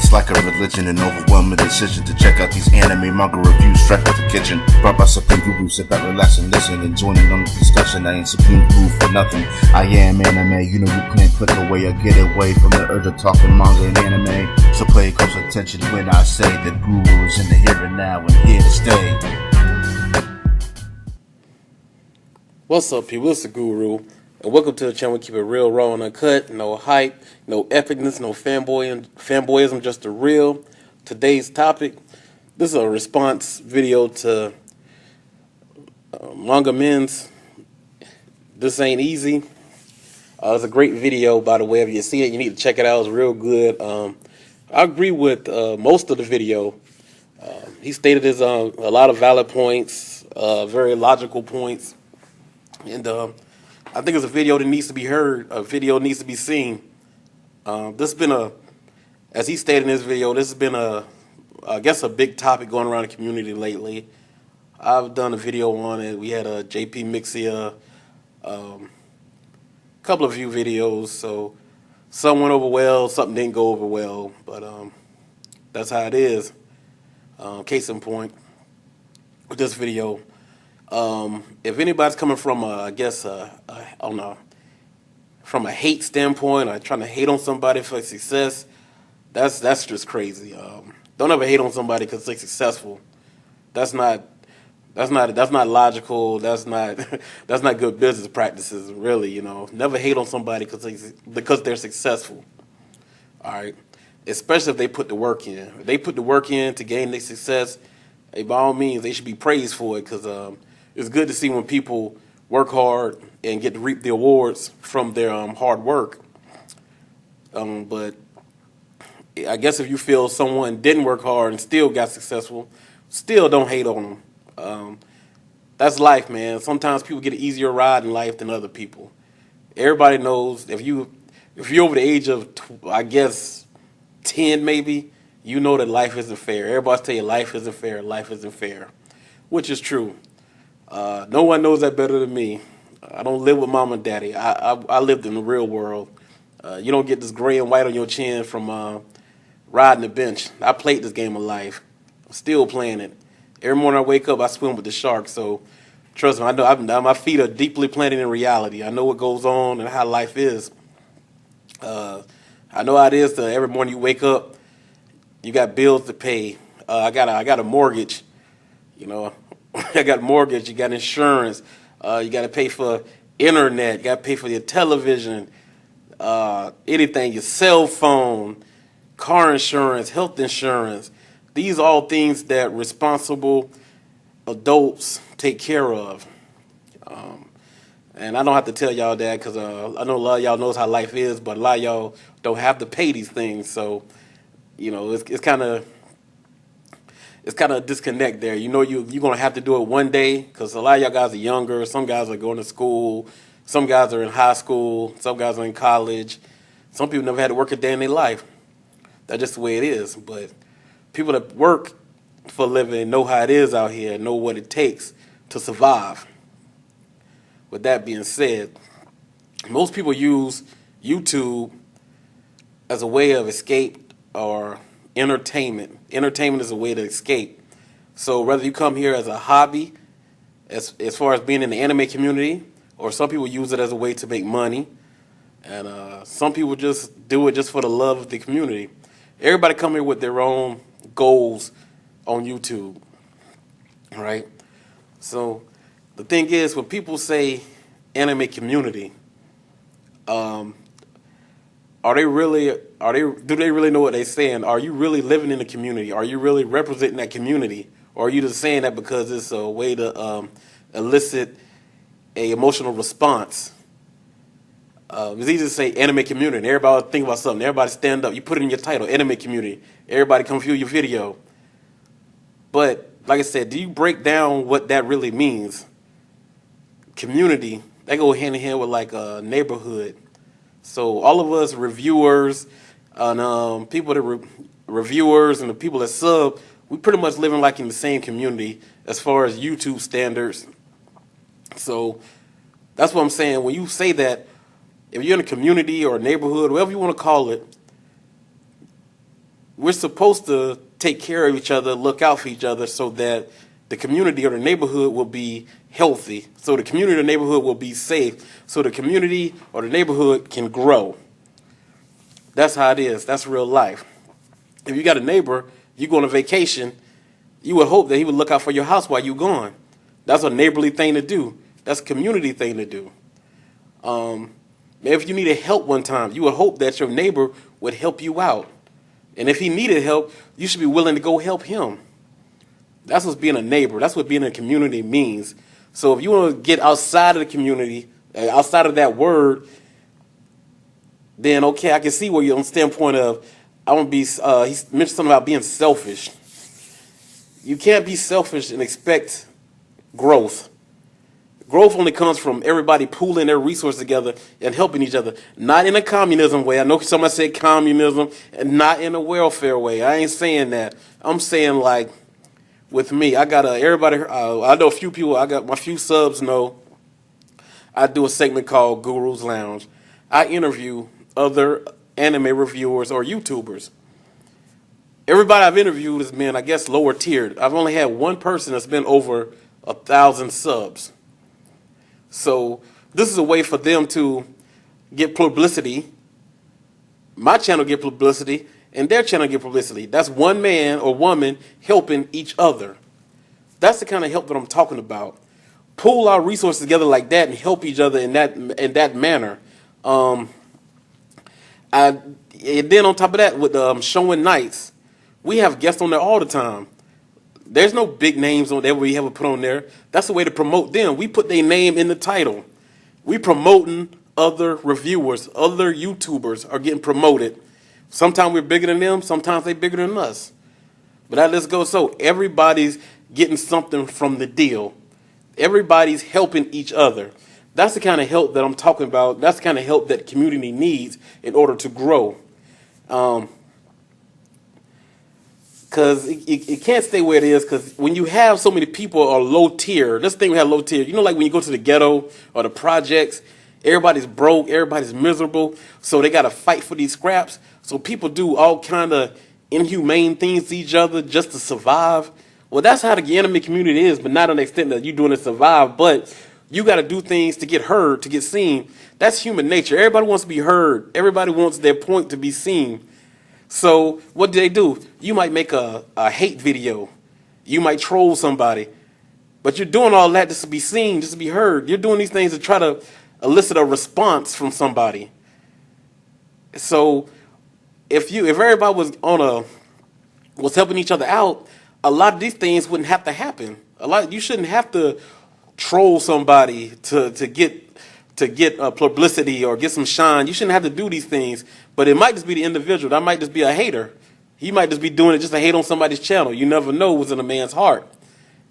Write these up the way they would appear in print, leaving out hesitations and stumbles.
It's like a religion, an overwhelming decision to check out these anime manga reviews straight out the kitchen. Brought by Supreme Guru, sit back, relax and listen and join in on the discussion. I ain't Supreme Guru for nothing. I am anime, you know you can't put away or get away from the urge of talking manga and anime. So pay close attention when I say that Guru is in the here and now and here to stay. What's up, people? It's the Guru, and welcome to the channel. We keep it real, raw, and uncut. No hype, no epicness, no fanboyism, just the real. Today's topic: this is a response video to MANGAMIYN's "This Ain't Easy." It's a great video, by the way. If you see it, you need to check it out. It's real good. I agree with most of the video. He stated his a lot of valid points, very logical points. And I think it's a video that needs to be heard. A video needs to be seen. This has been as he stated in his video, this has been I guess a big topic going around the community lately. I've done a video on it. We had a JP Mixia, couple of few videos. So some went over well, something didn't go over well. But that's how it is. Case in point with this video. If anybody's coming from I don't know, from a hate standpoint or trying to hate on somebody for success, that's just crazy. Don't ever hate on somebody because they're successful. That's not logical. That's not good business practices, really. You know, never hate on somebody because they're successful. All right, especially if they put the work in. If they put the work in to gain their success, by all means, they should be praised for it because it's good to see when people work hard and get to reap the awards from their hard work. But I guess if you feel someone didn't work hard and still got successful, still don't hate on them. That's life, man. Sometimes people get an easier ride in life than other people. Everybody knows if you're over the age of, I guess, 10 maybe, you know that life isn't fair. Everybody's telling you life isn't fair, which is true. No one knows that better than me. I don't live with mom and daddy. I lived in the real world. You don't get this gray and white on your chin from riding the bench. I played this game of life. I'm still playing it. Every morning I wake up, I swim with the sharks. So trust me, I know my feet are deeply planted in reality. I know what goes on and how life is. I know how it is to every morning you wake up, you got bills to pay. I got a mortgage, you know. I got a mortgage, you got insurance, you got to pay for internet, you got to pay for your television, anything, your cell phone, car insurance, health insurance. These are all things that responsible adults take care of. And I don't have to tell y'all that because I know a lot of y'all knows how life is, but a lot of y'all don't have to pay these things. So, you know, it's kind of a disconnect there. You know, you're going to have to do it one day because a lot of y'all guys are younger. Some guys are going to school. Some guys are in high school. Some guys are in college. Some people never had to work a day in their life. That's just the way it is. But people that work for a living know how it is out here, know what it takes to survive. With that being said, most people use YouTube as a way of escape or entertainment. Entertainment is a way to escape. So whether you come here as a hobby, as far as being in the anime community, or some people use it as a way to make money, and some people just do it just for the love of the community. Everybody come here with their own goals on YouTube, right? So the thing is, when people say anime community, do they really know what they're saying? Are you really living in the community? Are you really representing that community? Or are you just saying that because it's a way to elicit a emotional response? It's easy to say anime community. Everybody think about something. Everybody stand up. You put it in your title, anime community. Everybody come view your video. But like I said, do you break down what that really means? Community, they go hand in hand with like a neighborhood. So all of us reviewers and people that reviewers and the people that sub, we pretty much living like in the same community as far as YouTube standards. So that's what I'm saying. When you say that, if you're in a community or a neighborhood, whatever you want to call it, we're supposed to take care of each other, look out for each other, so that the community or the neighborhood will be healthy, so the community or the neighborhood will be safe, so the community or the neighborhood can grow. That's how it is. That's real life. If you got a neighbor, you go on a vacation, you would hope that he would look out for your house while you're gone. That's a neighborly thing to do. That's a community thing to do. If you needed help one time, you would hope that your neighbor would help you out. And if he needed help, you should be willing to go help him. That's what's being a neighbor. That's what being in a community means. So if you want to get outside of the community, outside of that word, then okay, I can see where you're on the standpoint of, I want to be, he mentioned something about being selfish. You can't be selfish and expect growth. Growth only comes from everybody pooling their resources together and helping each other. Not in a communism way. I know somebody said communism, and not in a welfare way. I ain't saying that. I'm saying, like, with me, I got everybody, I know a few people, I got my few subs know I do a segment called Guru's Lounge. I interview other anime reviewers or YouTubers. Everybody I've interviewed has been, I guess, lower tiered. I've only had one person that's been over 1,000 subs. So this is a way for them to get publicity. My channel get publicity, and their channel get publicity. That's one man or woman helping each other. That's the kind of help that I'm talking about. Pool our resources together like that and help each other in that manner. And then on top of that, with showing nights, we have guests on there all the time. There's no big names on there we have put on there. That's the way to promote them. We put their name in the title. We promoting other reviewers, other YouTubers are getting promoted. Sometimes we're bigger than them. Sometimes they're bigger than us. But that let's go. So everybody's getting something from the deal. Everybody's helping each other. That's the kind of help that I'm talking about. That's the kind of help that community needs in order to grow. Because it can't stay where it is, because when you have so many people are low tier, this thing we have low tier, you know, like when you go to the ghetto or the projects, everybody's broke, everybody's miserable, so they got to fight for these scraps. So people do all kind of inhumane things to each other just to survive. Well, that's how the anime community is, but not on the extent that you're doing to survive, but you got to do things to get heard, to get seen. That's human nature. Everybody wants to be heard. Everybody wants their point to be seen. So what do? You might make a hate video. You might troll somebody. But you're doing all that just to be seen, just to be heard. You're doing these things to try to elicit a response from somebody. So if everybody was helping each other out, a lot of these things wouldn't have to happen. You shouldn't have to troll somebody to get publicity or get some shine. You shouldn't have to do these things. But it might just be the individual. That might just be a hater. He might just be doing it just to hate on somebody's channel. You never know what's in a man's heart.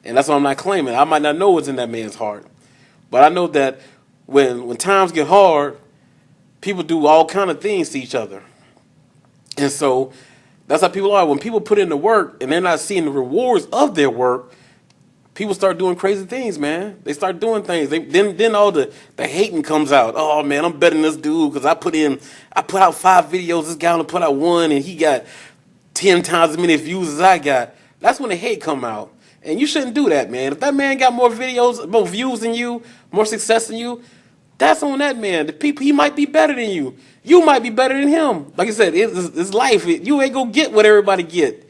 And that's what I'm not claiming. I might not know what's in that man's heart. But I know that when times get hard, people do all kind of things to each other. And so that's how people are. When people put in the work and they're not seeing the rewards of their work, people start doing crazy things, man. They start doing things. Then all the hating comes out. Oh man, I'm better than this dude because I put out 5 videos. This guy only put out 1, and he got 10 times as many views as I got. That's when the hate come out. And you shouldn't do that, man. If that man got more videos, more views than you, more success than you, that's on that man. The people, he might be better than you. You might be better than him. Like I said, it's life. You ain't gonna get what everybody get.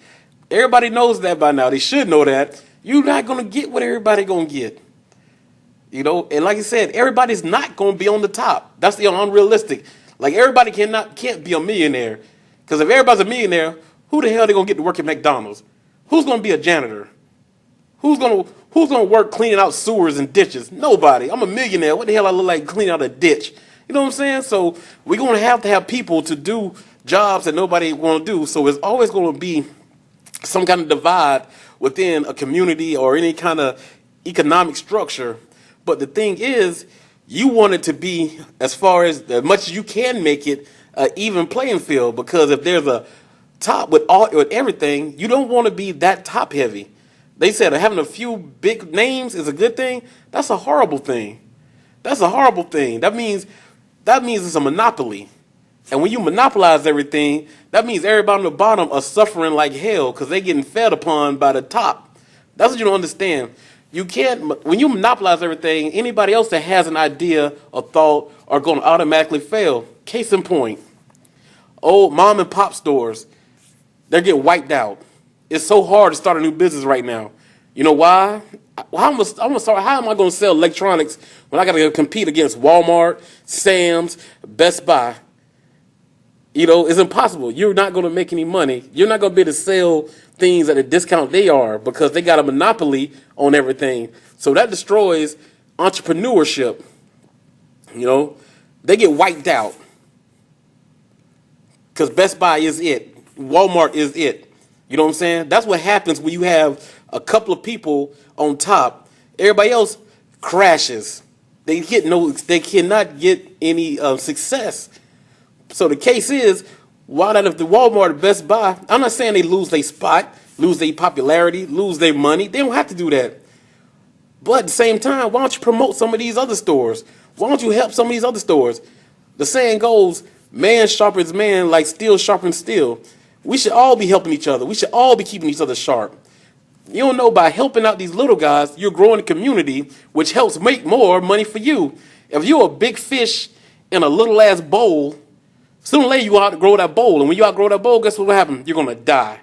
Everybody knows that by now. They should know that. You're not going to get what everybody going to get. You know, and like I said, everybody's not going to be on the top. That's the unrealistic. Like everybody can't be a millionaire. Because if everybody's a millionaire, who the hell are they going to get to work at McDonald's? Who's going to be a janitor? Who's going to work cleaning out sewers and ditches? Nobody. I'm a millionaire. What the hell I look like cleaning out a ditch? You know what I'm saying? So we're going to have people to do jobs that nobody want to do. So it's always going to be some kind of divide within a community or any kind of economic structure. But the thing is, you want it to be, as much as you can make it, an even playing field. Because if there's a top with everything, you don't want to be that top heavy. They said having a few big names is a good thing. That's a horrible thing. That's a horrible thing. That means it's a monopoly. And when you monopolize everything, that means everybody on the bottom are suffering like hell because they're getting fed upon by the top. That's what you don't understand. You can't, when you monopolize everything, anybody else that has an idea or thought are going to automatically fail. Case in point, old mom and pop stores, they're getting wiped out. It's so hard to start a new business right now. You know why? How am I going to sell electronics when I got to compete against Walmart, Sam's, Best Buy? You know, it's impossible. You're not going to make any money. You're not going to be able to sell things at a discount they are because they got a monopoly on everything. So that destroys entrepreneurship. You know, they get wiped out because Best Buy is it. Walmart is it. You know what I'm saying? That's what happens when you have a couple of people on top. Everybody else crashes. They cannot get any success. So the case is, why not if the Walmart or Best Buy, I'm not saying they lose their spot, lose their popularity, lose their money. They don't have to do that. But at the same time, why don't you promote some of these other stores? Why don't you help some of these other stores? The saying goes, man sharpens man like steel sharpens steel. We should all be helping each other. We should all be keeping each other sharp. You don't know, by helping out these little guys, you're growing the community, which helps make more money for you. If you're a big fish in a little ass bowl, sooner or later you outgrow that bowl. And when you outgrow that bowl, guess what will happen? You're going to die.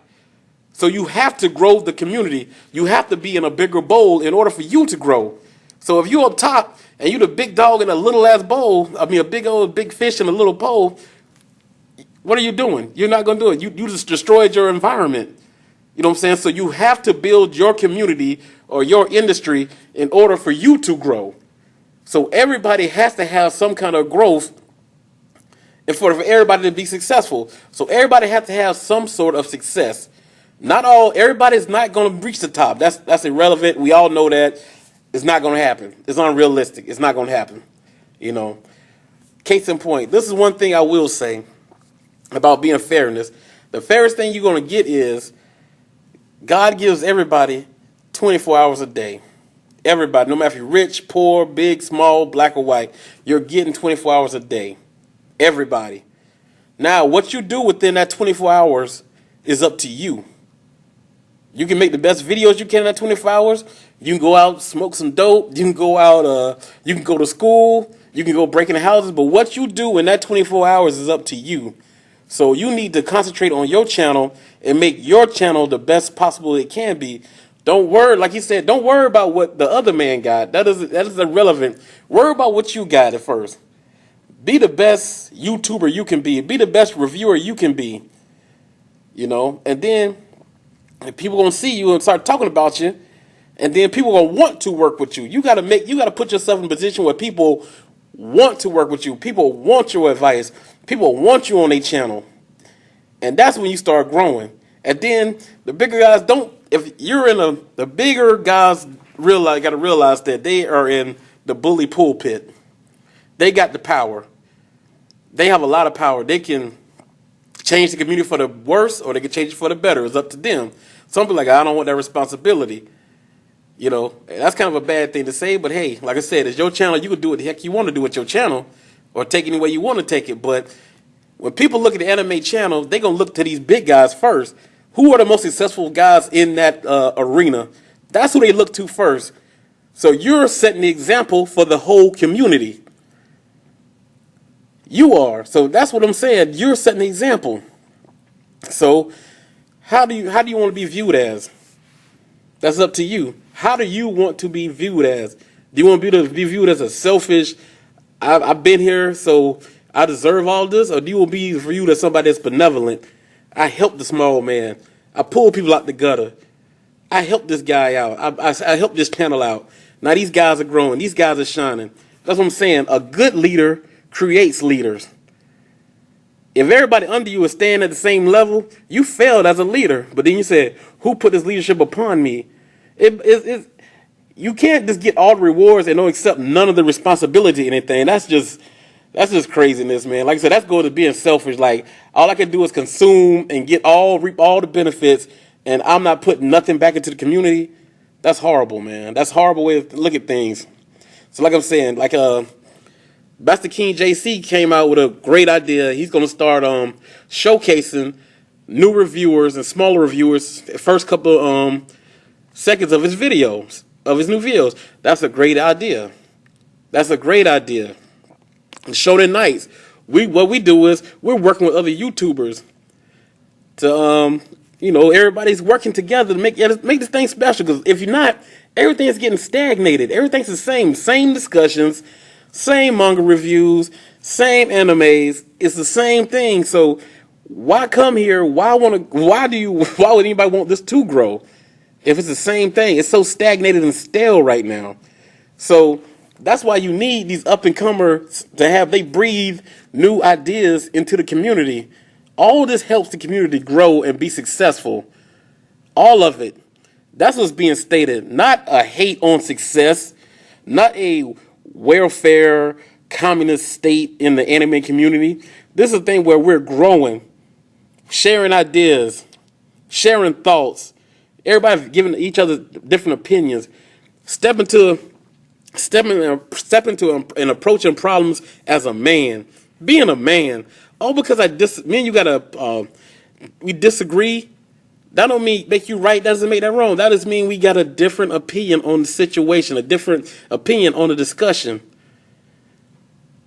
So you have to grow the community. You have to be in a bigger bowl in order for you to grow. So if you're up top and you're the big dog in a little ass bowl, I mean a big fish in a little bowl, what are you doing? You're not going to do it. You just destroyed your environment. You know what I'm saying? So you have to build your community or your industry in order for you to grow. So everybody has to have some kind of growth and for everybody to be successful. So everybody has to have some sort of success. Everybody's not going to reach the top. That's irrelevant. We all know that. It's not going to happen. It's unrealistic. It's not going to happen. You know, case in point, this is one thing I will say about being fairness. The fairest thing you're going to get is God gives everybody 24 hours a day. Everybody, no matter if you're rich, poor, big, small, black or white, you're getting 24 hours a day. Everybody. Now, what you do within that 24 hours is up to you. You can make the best videos you can in that 24 hours. You can go out, smoke some dope. You can go out, you can go to school. You can go break into houses. But what you do in that 24 hours is up to you. So you need to concentrate on your channel and make your channel the best possible it can be. Don't worry, like he said, don't worry about what the other man got. That is irrelevant. Worry about what you got at first. Be the best YouTuber you can be. Be the best reviewer you can be. You know, and then people gonna see you and start talking about you, and then people gonna want to work with you. You gotta put yourself in a position where people want to work with you. People want your advice. People want you on their channel, and that's when you start growing. And then the bigger guys if you're in the bigger guys gotta realize that they are in the bully pulpit. They got the power. They have a lot of power. They can change the community for the worse, or they can change it for the better. It's up to them. Some people are like, I don't want that responsibility. You know, that's kind of a bad thing to say, but hey, like I said, it's your channel. You can do what the heck you want to do with your channel, or take it any way you want to take it. But when people look at the anime channel, they're going to look to these big guys first. Who are the most successful guys in that arena? That's who they look to first. So you're setting the example for the whole community. You are. So that's what I'm saying. You're setting the example. So how do you want to be viewed as? That's up to you. How do you want to be viewed as? Do you want to be viewed as a selfish, I've been here, so I deserve all this? Or do you want to be viewed as somebody that's benevolent? I help the small man. I pull people out the gutter. I help this guy out. I help this channel out. Now these guys are growing. These guys are shining. That's what I'm saying. A good leader creates leaders. If everybody under you is staying at the same level, you failed as a leader. But then you said, who put this leadership upon me? You can't just get all the rewards and don't accept none of the responsibility or anything. That's just craziness, man. Like I said, that's going to being selfish. Like, all I can do is consume and reap all the benefits, and I'm not putting nothing back into the community. That's horrible, man. That's a horrible way to look at things. So like I'm saying, like Master King JC came out with a great idea. He's going to start showcasing new reviewers and smaller reviewers the first couple seconds of his videos, of his new videos. That's a great idea. That's a great idea. Shonen nights. What we do is we're working with other YouTubers to everybody's working together to make this thing special. Because if you're not, everything is getting stagnated. Everything's the same discussions, same manga reviews, same animes. It's the same thing. So why come here? Why would anybody want this to grow if it's the same thing? It's so stagnated and stale right now. So that's why you need these up and comers they breathe new ideas into the community. All this helps the community grow and be successful. All of it. That's what's being stated. Not a hate on success, not a welfare communist state in the anime community. This is a thing where we're growing, sharing ideas, sharing thoughts, everybody giving each other different opinions, step into and approaching problems as a man, being a man. Oh, because me and you we disagree. That don't mean make you right. That doesn't make that wrong. That just mean we got a different opinion on the situation, a different opinion on the discussion,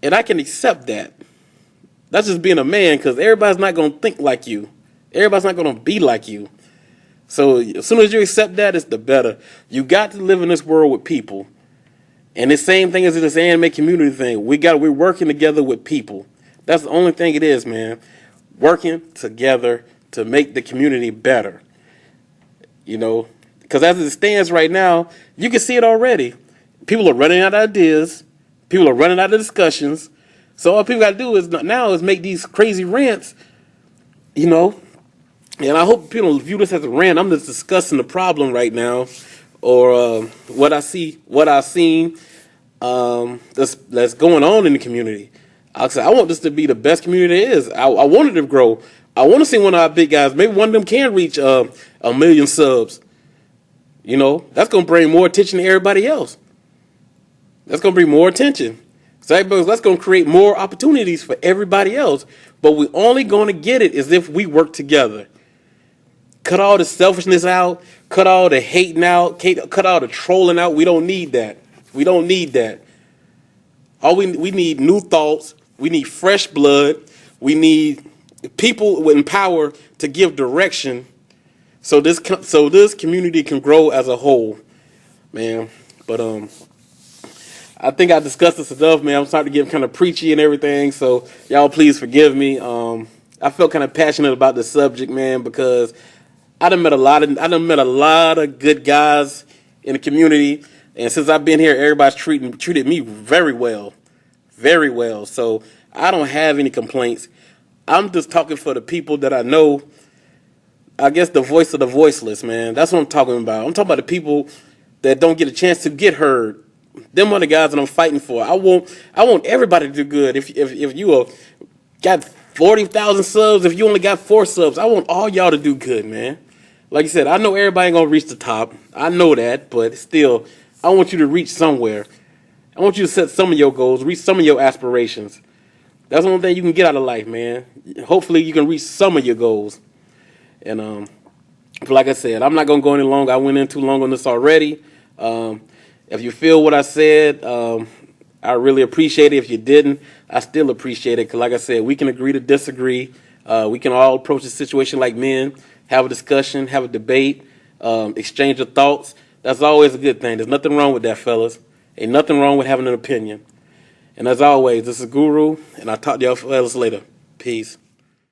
and I can accept that. That's just being a man, because everybody's not gonna think like you. Everybody's not gonna be like you. So as soon as you accept that, it's the better. You got to live in this world with people. And the same thing as this anime community thing. We're working together with people. That's the only thing it is, man. Working together to make the community better. Because as it stands right now, you can see it already. People are running out of ideas. People are running out of discussions. So all people got to do is make these crazy rants, And I hope people don't view this as a rant. I'm just discussing the problem right now, or what I've seen that's going on in the community. I want this to be the best community it is. I want it to grow. I want to see one of our big guys. Maybe one of them can reach 1 million subs. That's going to bring more attention to everybody else. That's going to bring more attention. So that's going to create more opportunities for everybody else. But we're only going to get it is if we work together. Cut all the selfishness out. Cut all the hating out. Cut all the trolling out. We don't need that. We don't need that. We need new thoughts. We need fresh blood. We need people with power to give direction, so this community can grow as a whole, man. But I think I discussed this enough, man. I'm starting to get kind of preachy and everything, so y'all please forgive me. I felt kind of passionate about this subject, man, because I done met a lot of good guys in the community, and since I've been here, everybody's treated me very well, very well. So I don't have any complaints. I'm just talking for the people that I know. I guess the voice of the voiceless, man. That's what I'm talking about. I'm talking about the people that don't get a chance to get heard. Them are the guys that I'm fighting for. I want everybody to do good. If you got 40,000 subs, if you only got 4 subs, I want all y'all to do good, man. Like you said, I know everybody ain't gonna reach the top. I know that, but still, I want you to reach somewhere. I want you to set some of your goals, reach some of your aspirations. That's the only thing you can get out of life, man. Hopefully you can reach some of your goals. And like I said, I'm not going to go any longer. I went in too long on this already. If you feel what I said, I really appreciate it. If you didn't, I still appreciate it. Because like I said, we can agree to disagree. We can all approach the situation like men, have a discussion, have a debate, exchange of thoughts. That's always a good thing. There's nothing wrong with that, fellas. Ain't nothing wrong with having an opinion. And as always, this is Guru, and I'll talk to y'all fellas later. Peace.